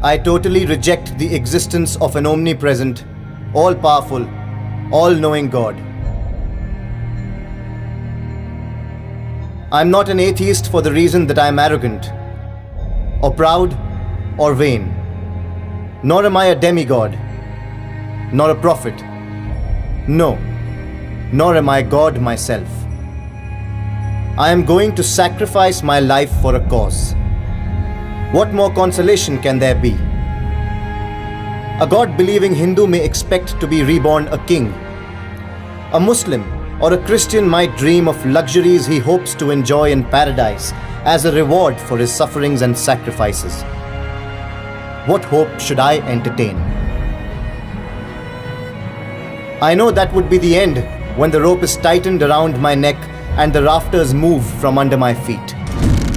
I totally reject the existence of an omnipresent, all-powerful, all-knowing God. I'm not an atheist for the reason that I'm arrogant, or proud, or vain. Nor am I a demigod, nor a prophet. No, nor am I God myself. I am going to sacrifice my life for a cause. What more consolation can there be? A God-believing Hindu may expect to be reborn a king. A Muslim or a Christian might dream of luxuries he hopes to enjoy in paradise as a reward for his sufferings and sacrifices. What hope should I entertain? I know that would be the end when the rope is tightened around my neck and the rafters move from under my feet.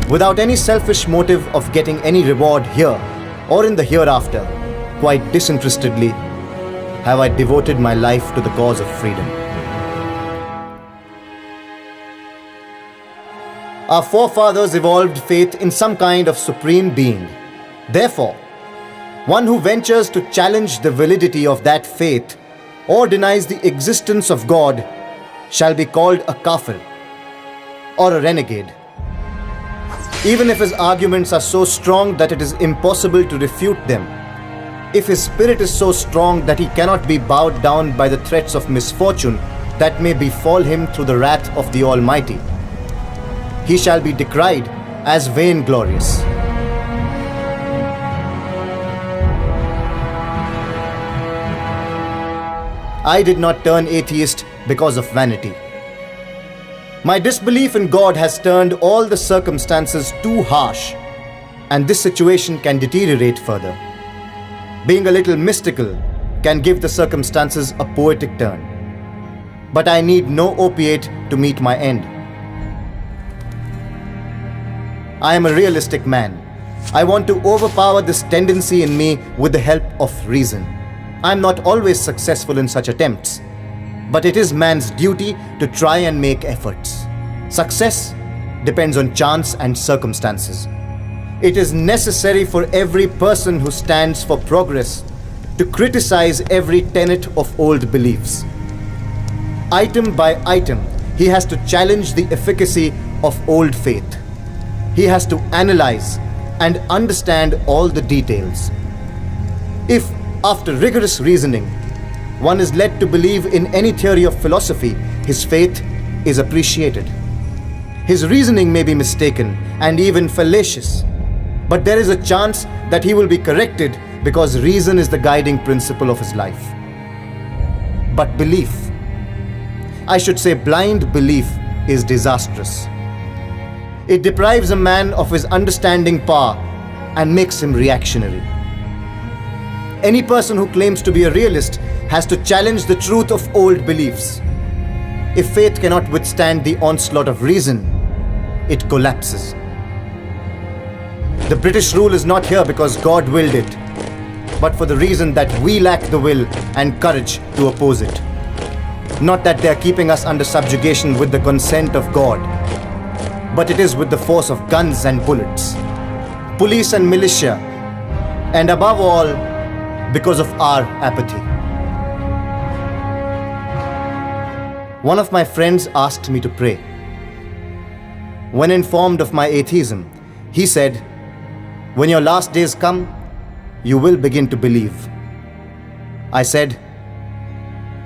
Without any selfish motive of getting any reward here or in the hereafter, quite disinterestedly, have I devoted my life to the cause of freedom. Our forefathers evolved faith in some kind of supreme being. Therefore, one who ventures to challenge the validity of that faith or denies the existence of God shall be called a kafir or a renegade. Even if his arguments are so strong that it is impossible to refute them, if his spirit is so strong that he cannot be bowed down by the threats of misfortune that may befall him through the wrath of the Almighty, he shall be decried as vainglorious. I did not turn atheist because of vanity. My disbelief in God has turned all the circumstances too harsh, and this situation can deteriorate further. Being a little mystical can give the circumstances a poetic turn. But I need no opiate to meet my end. I am a realistic man. I want to overpower this tendency in me with the help of reason. I am not always successful in such attempts, but it is man's duty to try and make efforts. Success depends on chance and circumstances. It is necessary for every person who stands for progress to criticize every tenet of old beliefs. Item by item, he has to challenge the efficacy of old faith. He has to analyze and understand all the details. If, after rigorous reasoning, one is led to believe in any theory of philosophy, his faith is appreciated. His reasoning may be mistaken and even fallacious, but there is a chance that he will be corrected because reason is the guiding principle of his life. But belief, I should say blind belief, is disastrous. It deprives a man of his understanding power and makes him reactionary. Any person who claims to be a realist has to challenge the truth of old beliefs. If faith cannot withstand the onslaught of reason, it collapses. The British rule is not here because God willed it, but for the reason that we lack the will and courage to oppose it. Not that they are keeping us under subjugation with the consent of God, but it is with the force of guns and bullets, police and militia, and above all, because of our apathy. One of my friends asked me to pray. When informed of my atheism, he said, "When your last days come, you will begin to believe." I said,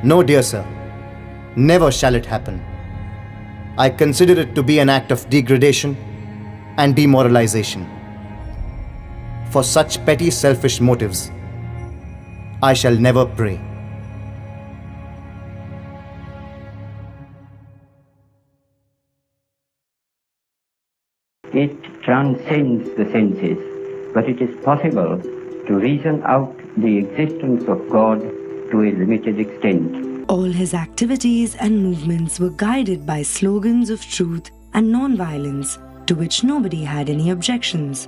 "No, dear sir, never shall it happen. I consider it to be an act of degradation and demoralization. For such petty selfish motives, I shall never pray." It transcends the senses, but it is possible to reason out the existence of God to a limited extent. All his activities and movements were guided by slogans of truth and non-violence, to which nobody had any objections.